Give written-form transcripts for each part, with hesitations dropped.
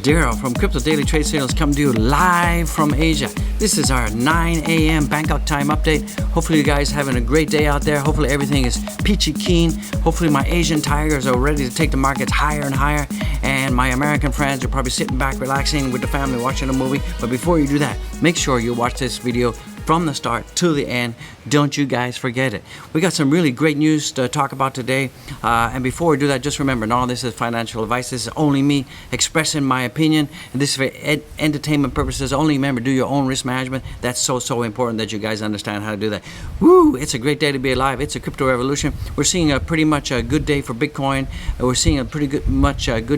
Daryl from Crypto Daily Trade Signals coming to you live from Asia. This is our 9 a.m. Bangkok time update. Hopefully you guys having a great day out there. Hopefully everything is peachy keen. Hopefully my Asian tigers are ready to take the markets higher and higher. And my American friends are probably sitting back relaxing with the family watching a movie. But before you do that, make sure you watch this video from the start to the end. Don't you guys forget it. We got some really great news to talk about today. And before we do that, just remember, none of this is financial advice. This is only me expressing my opinion. And this is for entertainment purposes only. Remember, do your own risk management. That's so important that you guys understand how to do that. Woo! It's a great day to be alive. It's a crypto revolution. We're seeing a pretty much a good day for Bitcoin. We're seeing a pretty good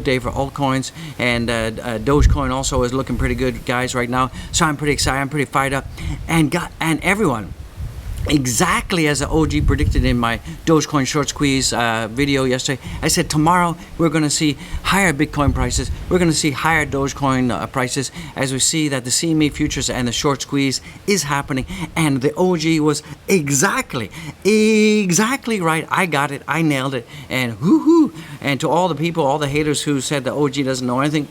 day for altcoins. And Dogecoin also is looking pretty good, guys, right now. So I'm pretty excited. I'm pretty fired up. And everyone, exactly as the OG predicted in my Dogecoin short squeeze video yesterday, I said tomorrow we're going to see higher Bitcoin prices. We're going to see higher Dogecoin prices as we see that the CME futures and the short squeeze is happening. And the OG was exactly right. I got it. I nailed it. And whoo-hoo. And to all the people, all the haters who said the OG doesn't know anything,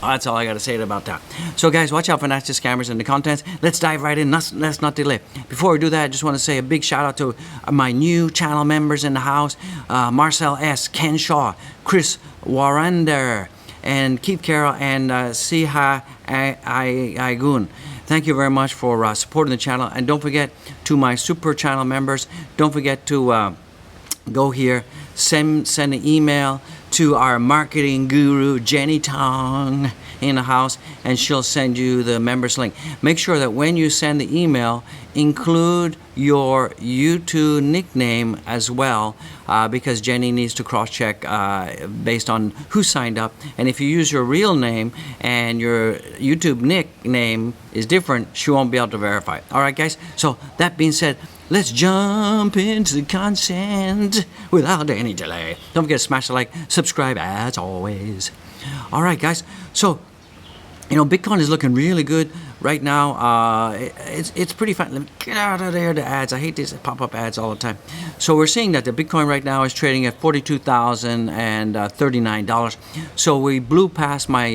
that's all I got to say about that. So guys, watch out for nasty scammers and the contents. Let's dive right in. Let's not delay. Before we do that, I just want to say a big shout out to my new channel members in the house. Marcel S., Ken Shaw, Chris Warrender, and Keith Carroll, and Siha Aigun. Thank you very much for supporting the channel. And don't forget to my super channel members, don't forget to go here, send an email to our marketing guru, Jenny Tong, in the house, and she'll send you the members link. Make sure that when you send the email, include your YouTube nickname as well, because Jenny needs to cross-check based on who signed up. And if you use your real name and your YouTube nickname is different, she won't be able to verify it. All right, guys? So that being said, let's jump into the content without any delay. Don't forget to smash the like, subscribe as always. All right, guys. So, Bitcoin is looking really good right now. It's pretty fun. Let me get out of there, the ads. I hate these pop-up ads all the time. So we're seeing that the Bitcoin right now is trading at $42,039. So we blew past my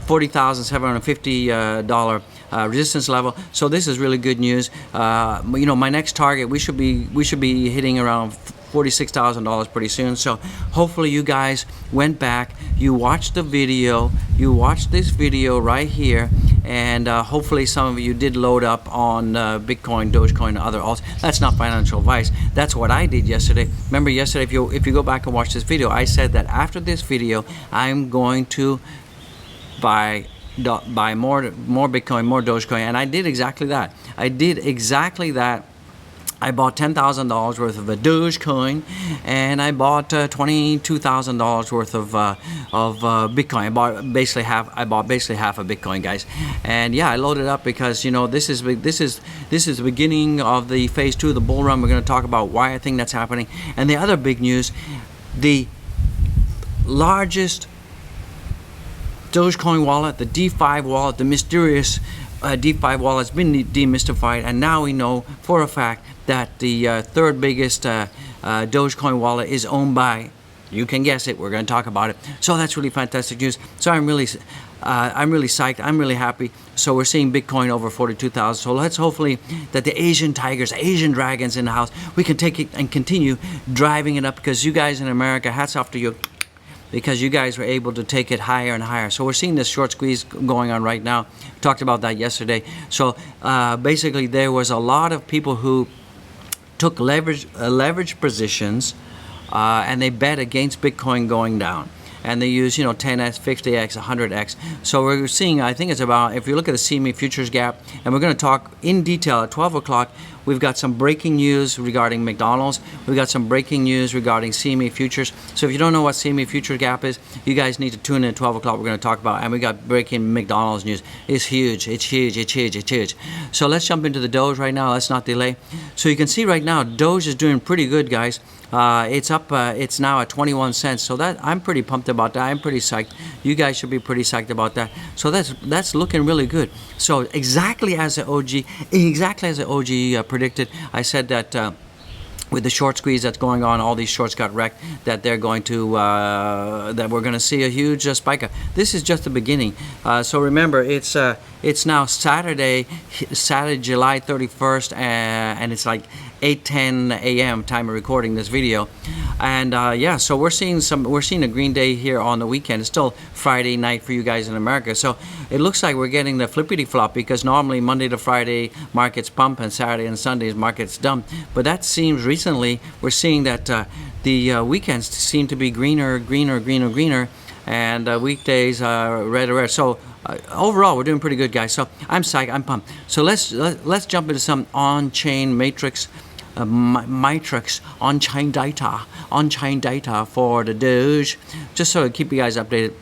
$40,750 resistance level. So this is really good news. My next target, we should be hitting around $46,000 pretty soon. So hopefully you guys went back, you watched the video, you watched this video right here, and hopefully some of you did load up on Bitcoin, Dogecoin, and other alts. That's not financial advice. That's what I did yesterday. Remember yesterday, if you go back and watch this video, I said that after this video, I'm going to buy more Bitcoin, more Dogecoin, and I did exactly that. I bought $10,000 worth of a Dogecoin, and I bought $22,000 worth of Bitcoin. I bought basically half a Bitcoin, guys. And yeah, I loaded up because this is the beginning of the phase 2 of the bull run. We're going to talk about why I think that's happening. And the other big news, the largest Dogecoin wallet, the D5 wallet, the mysterious D5 wallet has been demystified, and now we know for a fact that the third biggest Dogecoin wallet is owned by, you can guess it, we're going to talk about it. So that's really fantastic news. So I'm really psyched. I'm really happy. So we're seeing Bitcoin over 42,000. So let's hopefully that the Asian tigers, Asian dragons in the house, we can take it and continue driving it up, because you guys in America, hats off to you, because you guys were able to take it higher and higher. So we're seeing this short squeeze going on right now. We talked about that yesterday. So basically there was a lot of people who took leverage positions and they bet against Bitcoin going down. And they use 10x, 50x, 100x. So we're seeing, I think it's about, if you look at the CME futures gap, and we're going to talk in detail at 12 o'clock, we've got some breaking news regarding McDonald's. We've got some breaking news regarding CME futures. So if you don't know what CME futures gap is, you guys need to tune in at 12 o'clock. We're going to talk about, and we got breaking McDonald's news. It's huge. It's huge. It's huge. It's huge. So let's jump into the Doge right now. Let's not delay. So you can see right now, Doge is doing pretty good, guys. It's up. It's now at 21 cents. So that I'm pretty pumped about that. I'm pretty psyched. You guys should be pretty psyched about that. So that's looking really good. So exactly as the OG predicted, I said that with the short squeeze that's going on, all these shorts got wrecked, that they're going to, that we're going to see a huge spike. This is just the beginning. So remember, it's now Saturday, July 31st, and it's like 8:10 a.m. time of recording this video, and yeah, so we're seeing a green day here on the weekend. It's still Friday night for you guys in America, so it looks like we're getting the flippity flop, because normally Monday to Friday markets pump and Saturday and Sundays markets dump. But that seems recently we're seeing that the weekends seem to be greener, and weekdays red. So overall, we're doing pretty good, guys. So I'm psyched, I'm pumped. So let's jump into some on-chain matrix. On-chain data for the Doge, just so to keep you guys updated.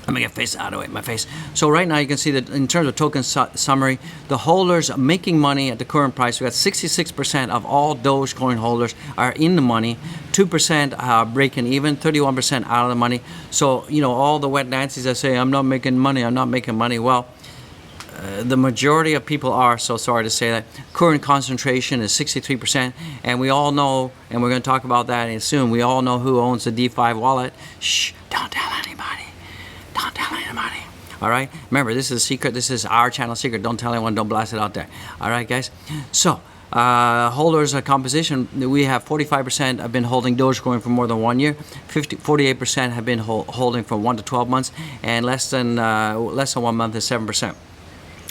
Let me get face out of the way, my face. So right now you can see that in terms of token summary, the holders making money at the current price. We got 66% of all Dogecoin holders are in the money, 2% are breaking even, 31% out of the money. So, you know, all the wet Nancy's that say, I'm not making money. Well, the majority of people are, so sorry to say that. Current concentration is 63%, and we all know, and we're going to talk about that soon, we all know who owns the DeFi wallet. Shh, don't tell anybody. Don't tell anybody. All right? Remember, this is a secret. This is our channel secret. Don't tell anyone. Don't blast it out there. All right, guys? So, holders composition, we have 45% have been holding Dogecoin for more than 1 year, 48% have been holding for 1 to 12 months, and less than 1 month is 7%.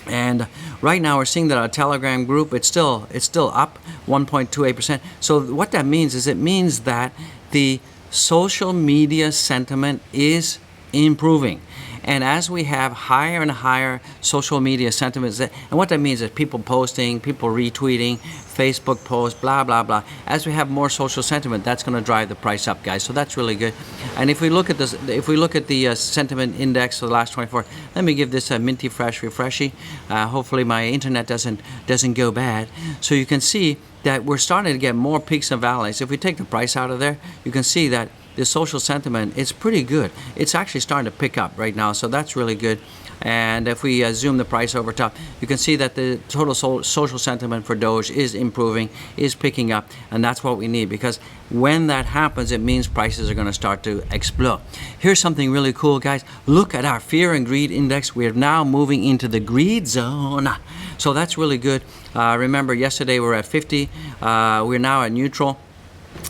And right now we're seeing that our Telegram group, it's still up 1.28%. So what that means is, it means that the social media sentiment is improving. And as we have higher and higher social media sentiments, and what that means is people posting, people retweeting, Facebook posts, blah, blah, blah. As we have more social sentiment, that's going to drive the price up, guys. So that's really good. And if we look at this, the sentiment index for the last 24, let me give this a minty fresh refreshy. Hopefully my internet doesn't go bad. So you can see that we're starting to get more peaks and valleys. If we take the price out of there, you can see that the social sentiment is pretty good. It's actually starting to pick up right now, so that's really good. And if we zoom the price over top, you can see that the total social sentiment for Doge is improving, is picking up, and that's what we need, because when that happens, it means prices are going to start to explode. Here's something really cool, guys. Look at our fear and greed index. We're now moving into the greed zone. So that's really good. Remember, yesterday we were at 50. We're now at neutral.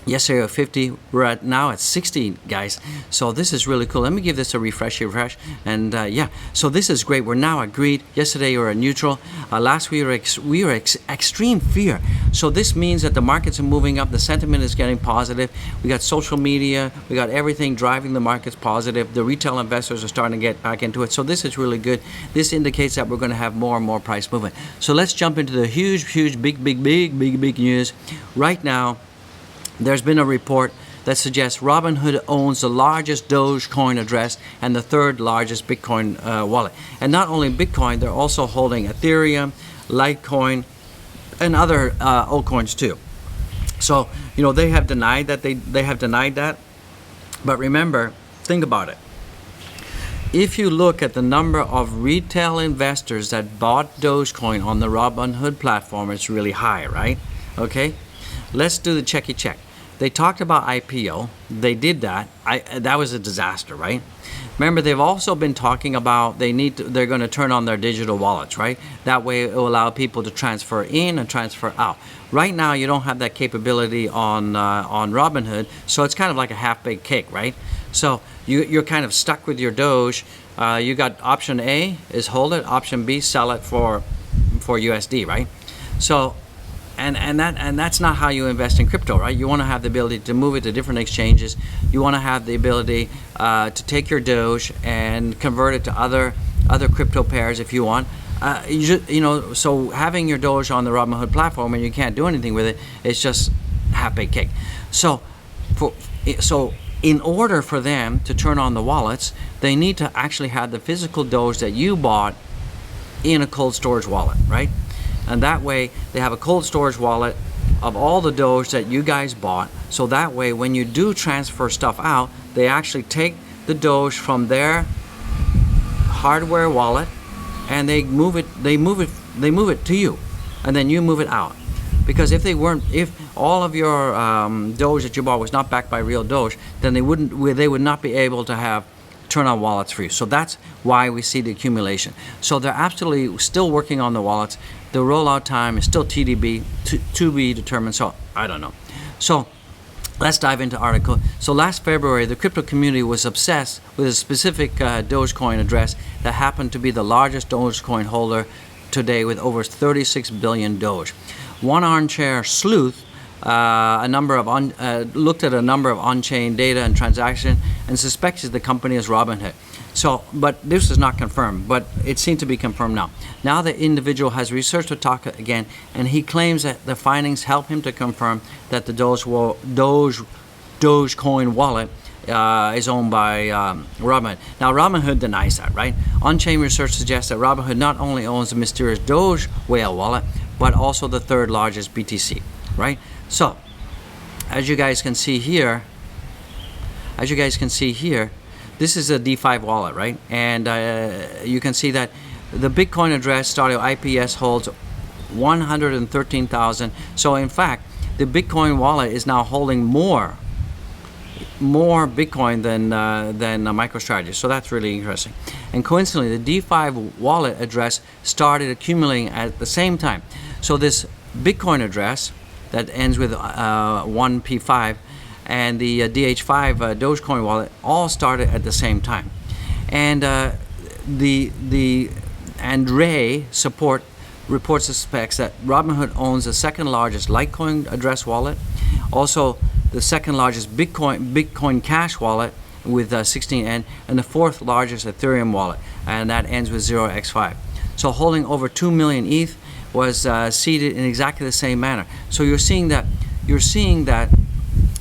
Yesterday at 50, we're now at 60, guys. So this is really cool. Let me give this a refresh. And yeah, so this is great. We're now at greed. Yesterday we were at neutral. Last week we were extreme fear. So this means that the markets are moving up. The sentiment is getting positive. We got social media. We got everything driving the markets positive. The retail investors are starting to get back into it. So this is really good. This indicates that we're going to have more and more price movement. So let's jump into the huge, big news. Right now, there's been a report that suggests Robinhood owns the largest Dogecoin address and the third largest Bitcoin wallet. And not only Bitcoin, they're also holding Ethereum, Litecoin, and other altcoins too. So, you know, they have denied that. They have denied that. But remember, think about it. If you look at the number of retail investors that bought Dogecoin on the Robinhood platform, it's really high, right? Okay? Let's do the checky check. They talked about IPO. They did that. That was a disaster, right? Remember, they've also been talking about they're going to turn on their digital wallets, right? That way it will allow people to transfer in and transfer out. Right now, you don't have that capability on Robinhood, so it's kind of like a half-baked cake, right? So you're kind of stuck with your Doge. You got option A is hold it, option B sell it for USD, right? So and that's not how you invest in crypto, right? You want to have the ability to move it to different exchanges. You want to have the ability to take your Doge and convert it to other crypto pairs if you want. You know, so having your Doge on the Robinhood platform and you can't do anything with it, it's just half-baked cake. So in order for them to turn on the wallets, they need to actually have the physical Doge that you bought in a cold storage wallet, right? And that way they have a cold storage wallet of all the Doge that you guys bought. So that way when you do transfer stuff out, they actually take the Doge from their hardware wallet and they move it to you, and then you move it out. because if all of your Doge that you bought was not backed by real Doge, then they would not be able to have turn on wallets for you. So that's why we see the accumulation. So they're absolutely still working on the wallets. The rollout time is still TDB, to be determined. So I don't know. So let's dive into the article. So last February, the crypto community was obsessed with a specific Dogecoin address that happened to be the largest Dogecoin holder today with over 36 billion Doge. One armchair sleuth looked at a number of on-chain data and transactions and suspects the company is Robinhood. So, but this is not confirmed, but it seemed to be confirmed now. Now the individual has researched the talk again, and he claims that the findings help him to confirm that the Dogecoin wallet is owned by Robinhood. Now Robinhood denies that, right? On-chain research suggests that Robinhood not only owns the mysterious Doge whale wallet, but also the third largest BTC, right? So, as you guys can see here, this is a D5 wallet, right? And you can see that the Bitcoin address started IPS holds 113,000. So in fact, the Bitcoin wallet is now holding more Bitcoin than MicroStrategy. So that's really interesting. And coincidentally, the D5 wallet address started accumulating at the same time. So this Bitcoin address that ends with 1P5 and the DH5 Dogecoin wallet all started at the same time. And the Andre reports suspects that Robinhood owns the second largest Litecoin address wallet, also the second largest Bitcoin Cash wallet with 16N, and the fourth largest Ethereum wallet, and that ends with 0x5. So holding over 2 million ETH was seeded in exactly the same manner. So you're seeing that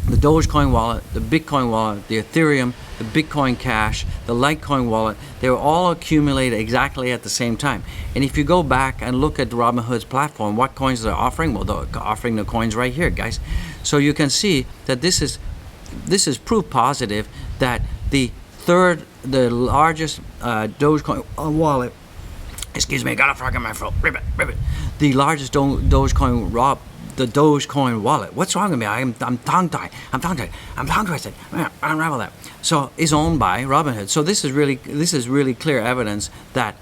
the Dogecoin wallet, the Bitcoin wallet, the Ethereum, the Bitcoin Cash, the Litecoin wallet, they were all accumulated exactly at the same time. And if you go back and look at Robinhood's platform, what coins they're offering? Well, they're offering the coins right here, guys. So you can see that this is proof positive that the largest Dogecoin wallet, excuse me, I got a frog in my throat, rip it. The largest Dogecoin wallet. What's wrong with me? I'm tongue-tied. I'm tongue-twisted. Unravel that. So is owned by Robinhood. So this is really clear evidence that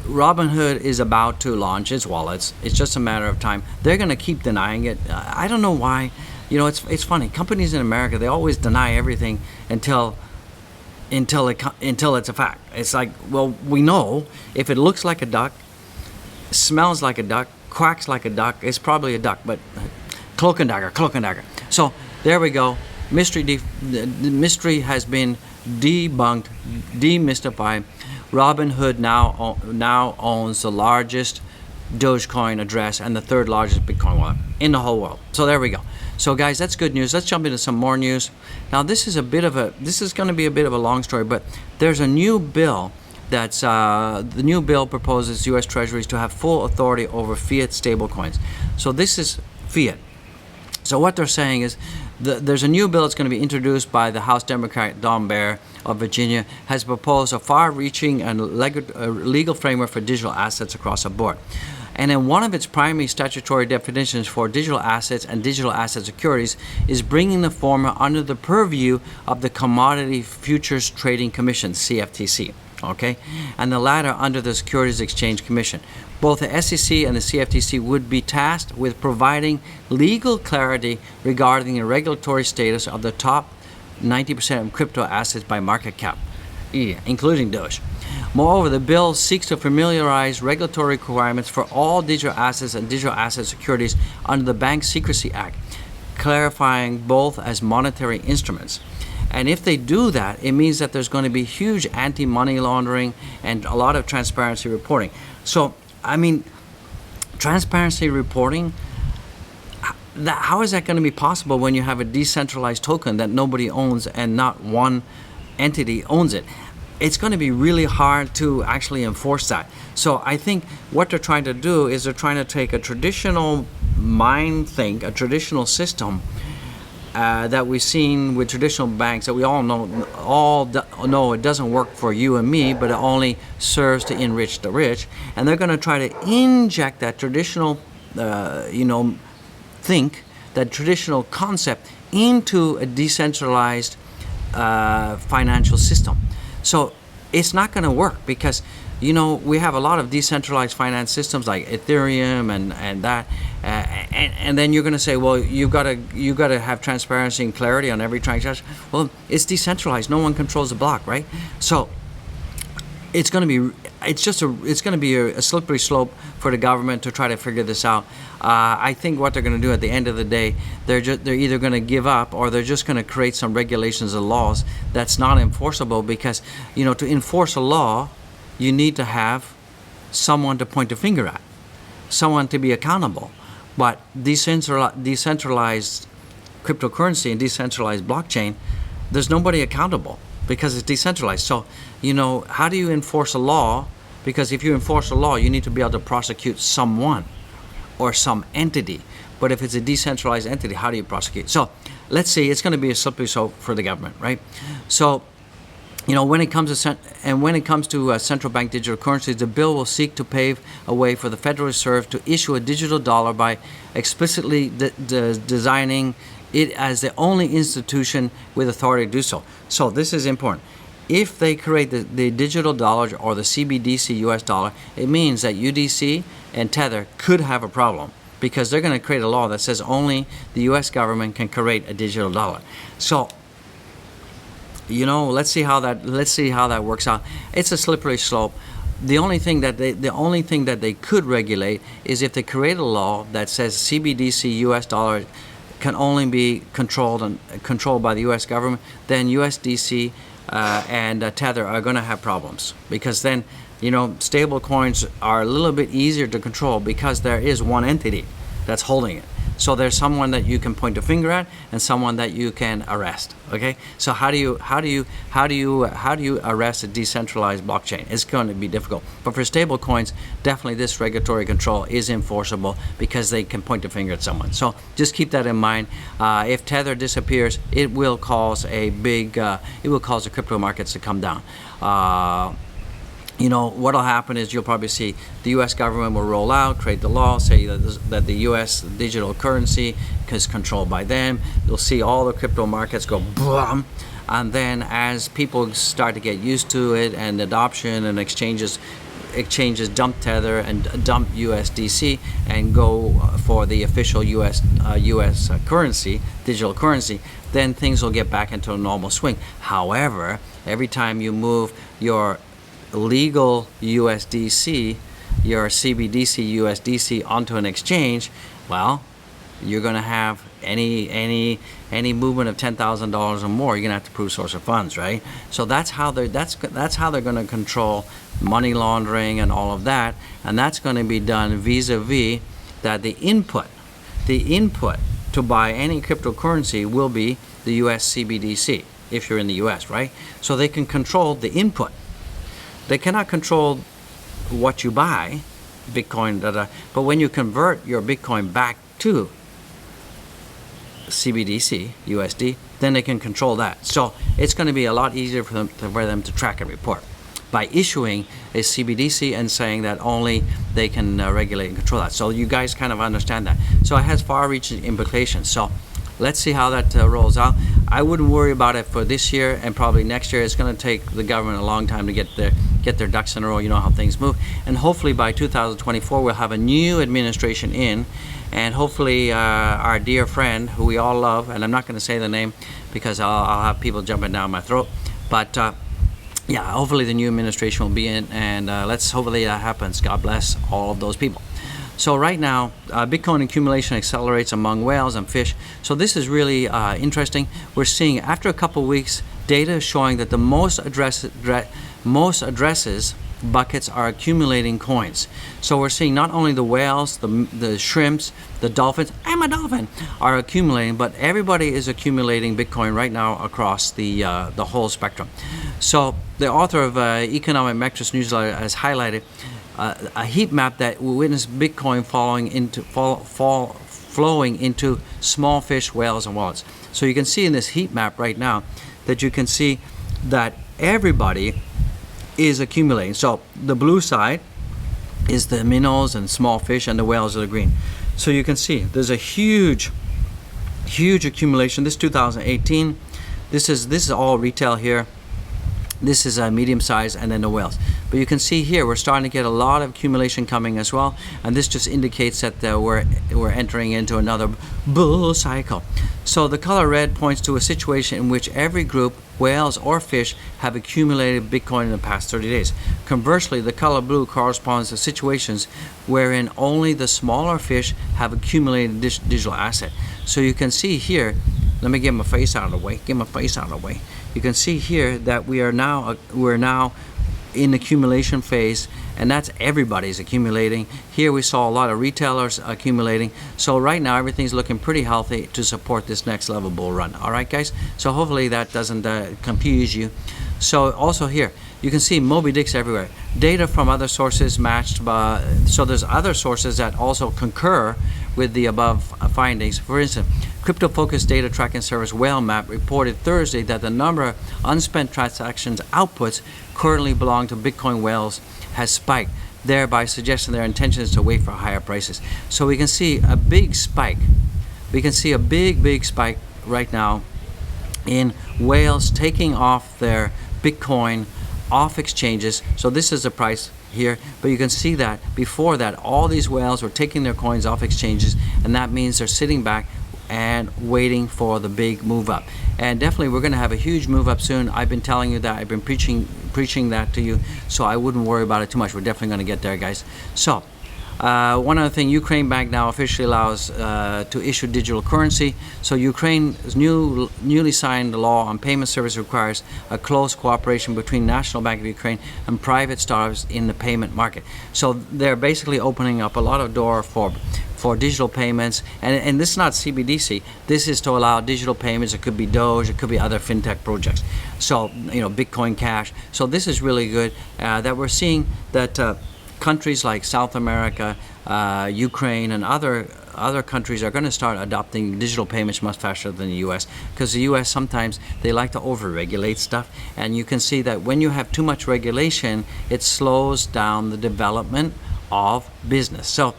Robinhood is about to launch its wallets. It's just a matter of time. They're going to keep denying it. I don't know why. You know, it's funny. Companies in America, they always deny everything until it's a fact. It's like, well, we know if it looks like a duck, smells like a duck, quacks like a duck, it's probably a duck, but cloak and dagger. So there we go. The mystery has been debunked, demystified. Robinhood now owns the largest Dogecoin address and the third largest Bitcoin wallet in the whole world. So there we go. So guys, that's good news. Let's jump into some more news. Now this is going to be a bit of a long story, but there's a new bill that's the new bill proposes U.S. Treasuries to have full authority over fiat stablecoins. So this is fiat. So what they're saying is there's a new bill that's going to be introduced by the House Democrat Don Bear of Virginia, has proposed a far-reaching and legal framework for digital assets across the board. And then one of its primary statutory definitions for digital assets and digital asset securities is bringing the former under the purview of the Commodity Futures Trading Commission, CFTC. Okay, and the latter under the Securities Exchange Commission. Both the SEC and the CFTC would be tasked with providing legal clarity regarding the regulatory status of the top 90% of crypto assets by market cap, including Doge. Moreover, the bill seeks to familiarize regulatory requirements for all digital assets and digital asset securities under the Bank Secrecy Act, clarifying both as monetary instruments. And if they do that, it means that there's going to be huge anti-money laundering and a lot of transparency reporting. So, I mean, transparency reporting, how is that going to be possible when you have a decentralized token that nobody owns and not one entity owns it? It's going to be really hard to actually enforce that. So I think what they're trying to do is they're trying to take a traditional a traditional system that we've seen with traditional banks that we all know it doesn't work for you and me, but it only serves to enrich the rich. And they're going to try to inject that traditional think that traditional concept into a decentralized financial system. So it's not going to work because we have a lot of decentralized finance systems like Ethereum and that, and then you're going to say, well, you got to have transparency and clarity on every transaction. Well, it's decentralized. No one controls the block, right? So it's going to be a slippery slope for the government to try to figure this out. I think what they're going to do at the end of the day, they're either going to give up or they're just going to create some regulations and laws that's not enforceable, because to enforce a law, you need to have someone to point a finger at, someone to be accountable. But decentralized cryptocurrency and decentralized blockchain, there's nobody accountable because it's decentralized. So, how do you enforce a law? Because if you enforce a law, you need to be able to prosecute someone or some entity. But if it's a decentralized entity, how do you prosecute? So let's see, it's going to be a slippery slope for the government, right? So, when it comes to central bank digital currencies, the bill will seek to pave a way for the Federal Reserve to issue a digital dollar by explicitly designing it as the only institution with authority to do so. So this is important. If they create the digital dollar or the CBDC US dollar, it means that UDC and Tether could have a problem, because they're going to create a law that says only the US government can create a digital dollar. So let's see how that works out. It's a slippery slope. The only thing that they could regulate is if they create a law that says CBDC US dollar can only be controlled by the US government. Then USDC and Tether are going to have problems, because then stable coins are a little bit easier to control because there is one entity that's holding it. So there's someone that you can point a finger at and someone that you can arrest. Okay. So how do you arrest a decentralized blockchain? It's going to be difficult. But for stable coins, definitely this regulatory control is enforceable because they can point a finger at someone. So just keep that in mind. If Tether disappears, it will cause the crypto markets to come down. What'll happen is you'll probably see the U.S. government will roll out, create the law, say that the U.S. digital currency is controlled by them. You'll see all the crypto markets go boom, and then as people start to get used to it and adoption and exchanges dump Tether and dump USDC and go for the official U.S. currency, digital currency, then things will get back into a normal swing. However, every time you move your legal USDC, your CBDC USDC onto an exchange, well, you're going to have any movement of $10,000 or more, you're going to have to prove source of funds, right? So that's how they're going to control money laundering and all of that, and that's going to be done vis-a-vis that the input to buy any cryptocurrency will be the US CBDC if you're in the US, right? So they can control the input. They cannot control what you buy, Bitcoin, but when you convert your Bitcoin back to CBDC, USD, then they can control that. So it's going to be a lot easier for them to track and report by issuing a CBDC and saying that only they can regulate and control that. So you guys kind of understand that. So it has far-reaching implications. So let's see how that rolls out. I wouldn't worry about it for this year, and probably next year. It's going to take the government a long time to get their ducks in a row. You know how things move. And hopefully by 2024 we'll have a new administration in, and hopefully our dear friend who we all love, and I'm not going to say the name because I'll have people jumping down my throat, but yeah, hopefully the new administration will be in, and hopefully that happens. God bless all of those people. So right now, Bitcoin accumulation accelerates among whales and fish. So this is really interesting. We're seeing, after a couple of weeks, data showing that the most addresses buckets are accumulating coins. So we're seeing not only the whales, the shrimps, the dolphins, I'm a dolphin, are accumulating, but everybody is accumulating Bitcoin right now across the whole spectrum. So the author of Economic Metrics newsletter has highlighted a heat map that will witness Bitcoin flowing into small fish, whales, and wallets. So you can see in this heat map right now that you can see that everybody is accumulating. So the blue side is the minnows and small fish, and the whales are the green. So you can see there's a huge accumulation. This 2018. This is all retail here. This is a medium size, and then the whales. But you can see here we're starting to get a lot of accumulation coming as well, and this just indicates that we're entering into another bull cycle. So the color red points to a situation in which every group, whales or fish, have accumulated Bitcoin in the past 30 days. Conversely, the color blue corresponds to situations wherein only the smaller fish have accumulated digital asset. So you can see here, let me get my face out of the way. You can see here that we're now in accumulation phase, and that's everybody's accumulating. Here we saw a lot of retailers accumulating. So right now everything's looking pretty healthy to support this next level bull run. All right, guys. So hopefully that doesn't confuse you. So also here you can see Moby Dicks everywhere. Data from other sources matched by, so there's other sources that also concur with the above findings. For instance, crypto-focused data tracking service Whalemap reported Thursday that the number of unspent transactions outputs currently belong to Bitcoin whales has spiked, thereby suggesting their intention is to wait for higher prices. So we can see a big spike. We can see a big spike right now in whales taking off their Bitcoin off exchanges. So this is the price here, but you can see that before that all these whales were taking their coins off exchanges, and that means they're sitting back and waiting for the big move up. And definitely we're going to have a huge move up soon. I've been telling you that. I've been preaching that to you, so I wouldn't worry about it too much. We're definitely going to get there, guys. So one other thing, Ukraine Bank now officially allows to issue digital currency. So Ukraine's newly signed law on payment service requires a close cooperation between National Bank of Ukraine and private startups in the payment market. So they're basically opening up a lot of door for digital payments, and this is not CBDC. This is to allow digital payments. It could be Doge, it could be other fintech projects. So Bitcoin Cash. So this is really good that we're seeing that countries like South America, Ukraine, and other countries are going to start adopting digital payments much faster than the U.S. because the U.S. sometimes they like to over-regulate stuff, and you can see that when you have too much regulation, it slows down the development of business. So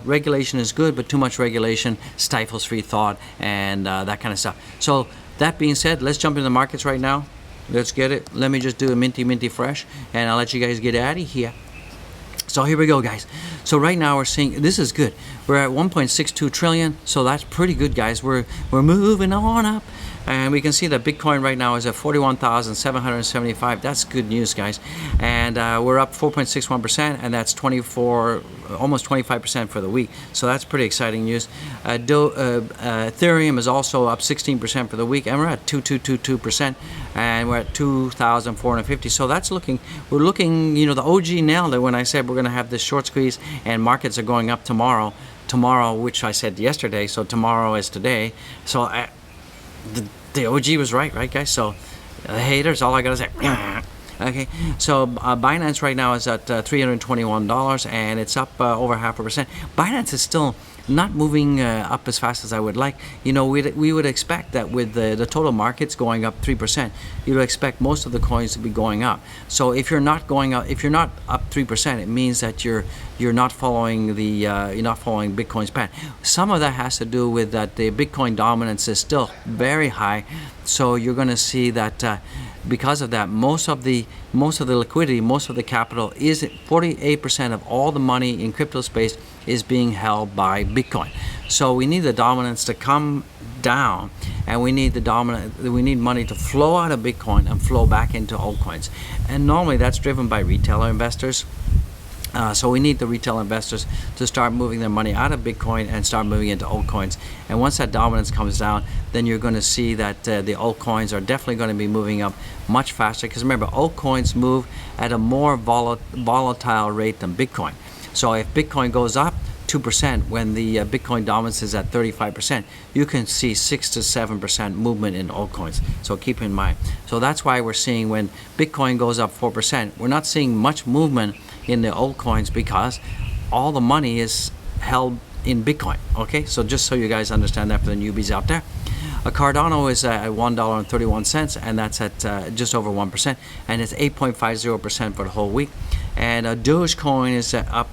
regulation is good, but too much regulation stifles free thought and that kind of stuff. So that being said, let's jump into the markets right now. Let's get it. Let me just do a minty fresh, and I'll let you guys get out of here. So here we go, guys. So right now we're seeing, this is good. We're at 1.62 trillion, so that's pretty good, guys. We're moving on up. And we can see that Bitcoin right now is at 41,775. That's good news, guys. And we're up 4.61%, and that's almost 25% for the week. So that's pretty exciting news. Ethereum is also up 16% for the week, and we're at 2.222%, and we're at 2,450. So that's we're looking, the OG nailed it when I said we're going to have this short squeeze, and markets are going up tomorrow, which I said yesterday. So tomorrow is today. So the OG was right, guys? So haters, all I gotta say. Okay, so Binance right now is at $321, and it's up over 0.5%. Binance is still not moving up as fast as I would like. We would expect that with the total markets going up 3%, you would expect most of the coins to be going up. So if you're not going up, if you're not up 3%, it means that you're not following Bitcoin's path. Some of that has to do with that the Bitcoin dominance is still very high. So you're going to see that because of that, most of the liquidity, most of the capital is 48% of all the money in crypto space is being held by Bitcoin. So we need the dominance to come down, and we need money to flow out of Bitcoin and flow back into altcoins. And normally that's driven by retailer investors. So we need the retail investors to start moving their money out of Bitcoin and start moving into altcoins. And once that dominance comes down, then you're going to see that the altcoins are definitely going to be moving up much faster. Because remember, altcoins move at a more volatile rate than Bitcoin. So if Bitcoin goes up 2% when the Bitcoin dominance is at 35%, you can see 6 to 7% movement in altcoins. So keep in mind. So that's why we're seeing when Bitcoin goes up 4%, we're not seeing much movement in the altcoins because all the money is held in Bitcoin. Okay, so just so you guys understand that for the newbies out there. A Cardano is at $1.31, and that's at just over 1%, and it's 8.50% for the whole week. And Dogecoin is up,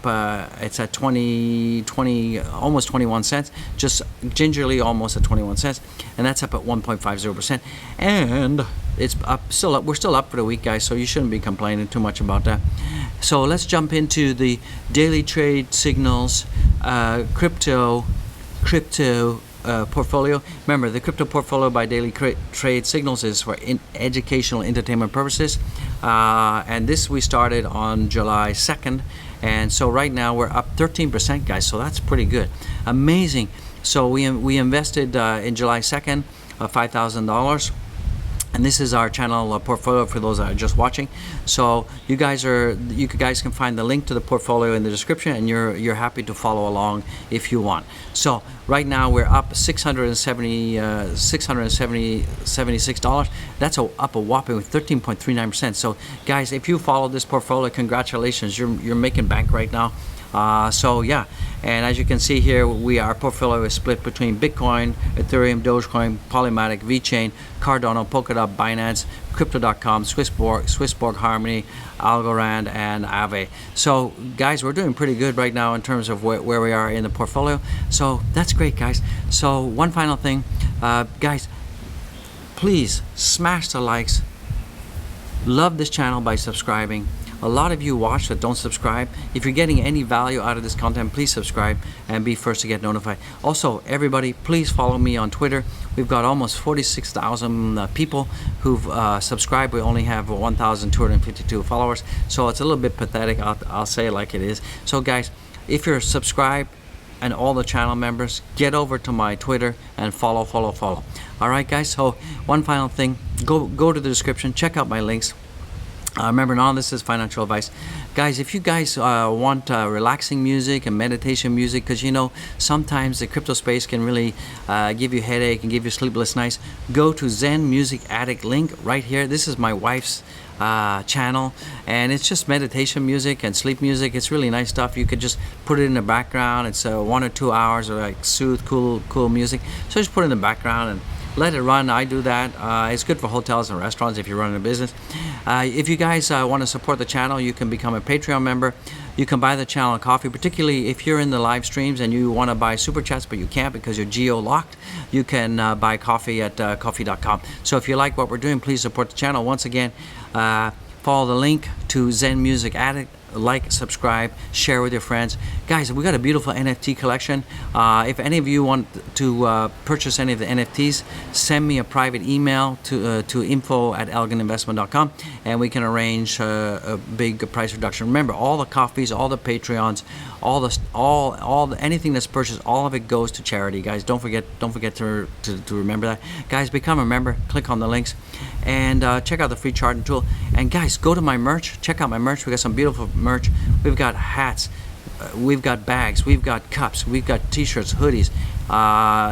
it's at 20, almost 21 cents, just gingerly almost at 21 cents, and that's up at 1.50%. And it's up, still up, we're still up for the week, guys, so you shouldn't be complaining too much about that. So let's jump into the daily trade signals, crypto portfolio. Remember, the crypto portfolio by daily trade signals is for educational entertainment purposes, and this we started on July 2nd, and so right now we're up 13%, guys, so that's pretty good, amazing. So we invested in July 2nd $5,000, and this is our channel portfolio for those that are just watching. So you guys can find the link to the portfolio in the description, and you're happy to follow along if you want. So right now we're up $676. That's up a whopping 13.39%. So guys, if you follow this portfolio, congratulations, you're making bank right now. So yeah, and as you can see here, our portfolio is split between Bitcoin, Ethereum, Dogecoin, Polymatic, VeChain, Cardano, Polkadot, Binance, Crypto.com, Swissborg, Harmony, Algorand, and Aave. So guys, we're doing pretty good right now in terms of where we are in the portfolio. So that's great, guys. So one final thing, guys, please smash the likes. Love this channel by subscribing. A lot of you watch that don't subscribe. If you're getting any value out of this content, please subscribe and be first to get notified. Also, everybody, please follow me on Twitter. We've got almost 46,000 people who've subscribed. We only have 1,252 followers, so it's a little bit pathetic. I'll say it like it is. So guys, if you're subscribed, and all the channel members, get over to my Twitter and follow. All right, guys, so one final thing, go to the description, check out my links. Remember, none of this is financial advice. Guys, if you guys want relaxing music and meditation music, because you know sometimes the crypto space can really give you a headache and give you sleepless nights, go to Zen Music Addict link right here. This is my wife's channel, and it's just meditation music and sleep music. It's really nice stuff. You could just put it in the background. It's 1 or 2 hours of like cool music. So just put it in the background and let it run. I do that. It's good for hotels and restaurants if you're running a business. If you guys want to support the channel, you can become a Patreon member. You can buy the channel coffee, particularly if you're in the live streams and you want to buy super chats, but you can't because you're geo-locked. You can buy coffee at coffee.com. So if you like what we're doing, please support the channel. Once again, follow the link to Zen Music Addict. Like, subscribe, share with your friends. Guys, we got a beautiful NFT collection. If any of you want to purchase any of the NFTs, send me a private email to info@elgininvestment.com, and we can arrange a big price reduction. Remember, all the coffees, all the Patreons, anything that's purchased, all of it goes to charity, guys. Don't forget to remember that. Guys, become a member, click on the links, and check out the free charting tool. And guys, go to my merch, check out my merch. We got some beautiful merch. We've got hats, we've got bags, we've got cups, we've got t-shirts, hoodies.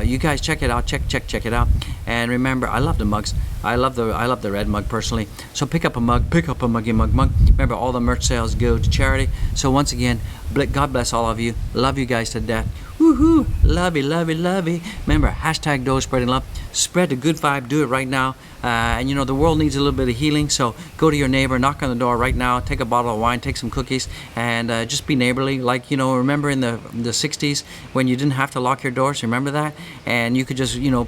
You guys check it out, check it out. And remember, I love the mugs. I love the red mug personally. So pick up a mug, pick up a muggy mug. Remember, all the merch sales go to charity. So once again, God bless all of you. Love you guys to death. Woohoo! Lovey. Remember, hashtag Doge spreading love. Spread the good vibe. Do it right now. And you know, the world needs a little bit of healing. So go to your neighbor, knock on the door right now, take a bottle of wine, take some cookies, and just be neighborly. Like, you know, remember in the 60s when you didn't have to lock your doors? Remember that? And you could just, you know,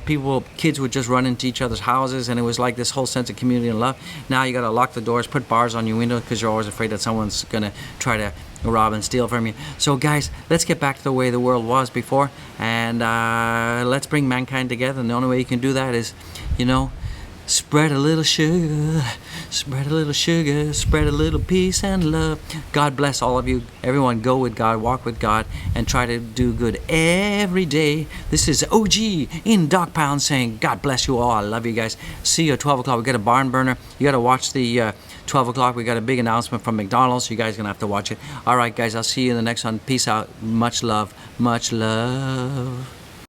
kids would just run into each other's houses, and it was like this whole sense of community and love. Now you got to lock the doors, put bars on your window because you're always afraid that someone's gonna try to rob and steal from you. So guys, let's get back to the way the world was before, and let's bring mankind together. And the only way you can do that is, you know, spread a little sugar, spread a little sugar, spread a little peace and love. God bless all of you. Everyone, go with God, walk with God, and try to do good every day. This is OG in Dog Pound saying, God bless you all. I love you guys. See you at 12 o'clock. We got a barn burner. You got to watch the 12 o'clock. We got a big announcement from McDonald's. You guys are going to have to watch it. All right, guys, I'll see you in the next one. Peace out. Much love. Much love.